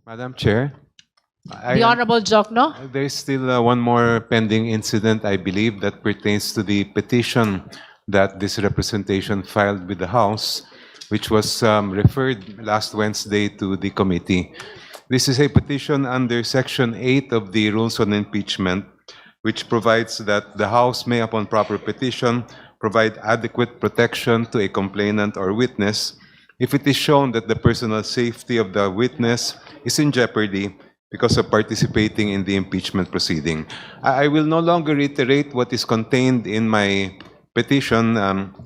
Madam Chair, The Honorable Jokno. there's still one more pending incident, I believe, that pertains to the petition that this representation filed with the House, which was referred last Wednesday to the committee. This is a petition under Section 8 of the Rules on Impeachment, which provides that the House may, upon proper petition, provide adequate protection to a complainant or witness if it is shown that the personal safety of the witness is in jeopardy because of participating in the impeachment proceeding. I will no longer reiterate what is contained in my petition,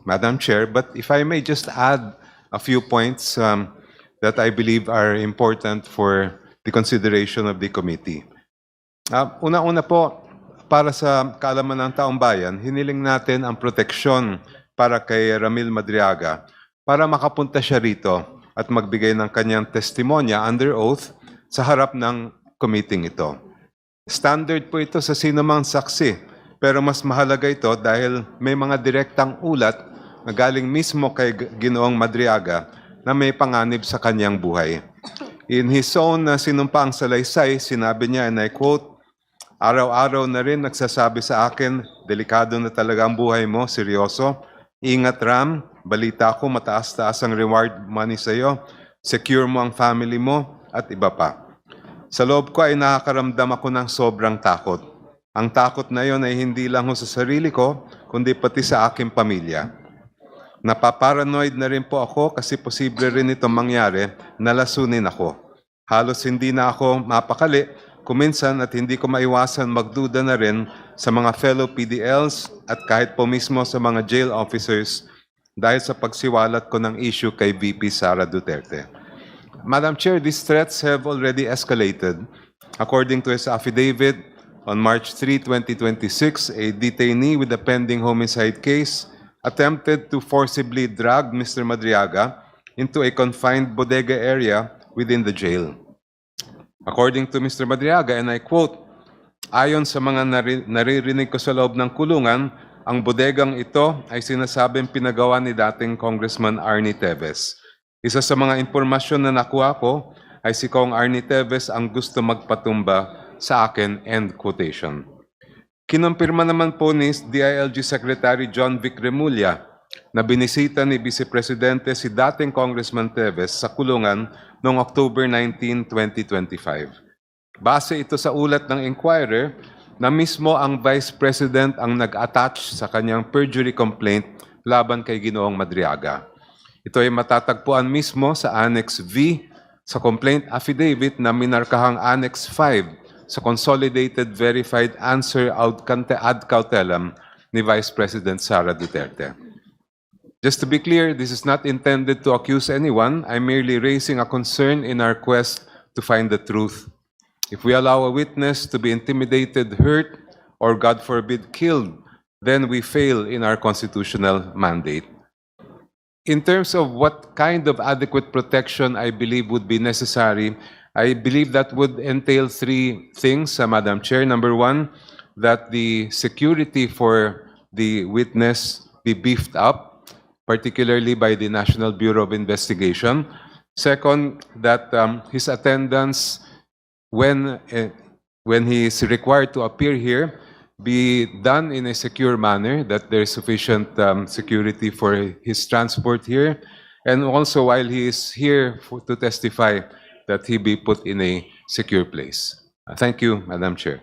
Madam Chair, but if I may just add a few points that I believe are important for the consideration of the committee. Una-una po, para sa kaalaman ng taong bayan, hiniling natin ang proteksyon para kay Ramil Madriaga para makapunta siya rito at magbigay ng kanyang testimonya under oath sa harap ng committee ito. Standard po ito sa sinumang saksi, pero mas mahalaga ito dahil may mga direktang ulat na galing mismo kay Ginoong Madriaga na may panganib sa kanyang buhay. In his own sinumpaang salaysay, sinabi niya, and I quote, "Araw-araw na rin nagsasabi sa akin, delikado na talaga ang buhay mo, seryoso. Ingat Ram, balita ko mataas-taas ang reward money sa iyo, secure mo ang family mo, at iba pa. Sa loob ko ay nakakaramdam ako ng sobrang takot. Ang takot na yon ay hindi lang sa sarili ko, kundi pati sa aking pamilya. Napaparanoid na rin po ako kasi posible rin itong mangyari na lasunin ako. Halos hindi na ako mapakali, kuminsan at hindi ko maiwasan magduda na rin sa mga fellow PDLs at kahit po mismo sa mga jail officers dahil sa pagsiwalat ko ng issue kay VP Sara Duterte. Madam Chair, these threats have already escalated. According to his affidavit, on March 3, 2026, a detainee with a pending homicide case attempted to forcibly drag Mr. Madriaga into a confined bodega area within the jail. According to Mr. Madriaga, and I quote, "Ayon sa mga naririnig ko sa loob ng kulungan, ang bodegang ito ay sinasabing pinagawa ni dating Congressman Arnie Teves. Isa sa mga impormasyon na nakuha ko ay si Kong Arnie Teves ang gusto magpatumba sa akin," end quotation. Kinumpirma naman po ni DILG Secretary John Vic Remulla na binisita ni Vice Presidente si dating Congressman Teves sa kulungan noong October 19, 2025. Base ito sa ulat ng Inquirer na mismo ang Vice President ang nag-attach sa kanyang perjury complaint laban kay Ginoong Madriaga. Ito ay matatagpuan mismo sa Annex V sa complaint affidavit na minarkahang Annex 5 sa Consolidated Verified Answer ad cautelam ni Vice President Sara Duterte. Just to be clear, this is not intended to accuse anyone. I'm merely raising a concern in our quest to find the truth. If we allow a witness to be intimidated, hurt, or God forbid, killed, then we fail in our constitutional mandate. In terms of what kind of adequate protection I believe would be necessary, I believe that would entail three things, Madam Chair. Number one, that the security for the witness be beefed up, particularly by the National Bureau of Investigation. Second, that his attendance when he is required to appear here be done in a secure manner, that there is sufficient security for his transport here, and also while he is here to testify, that he be put in a secure place. Thank you, Madam Chair.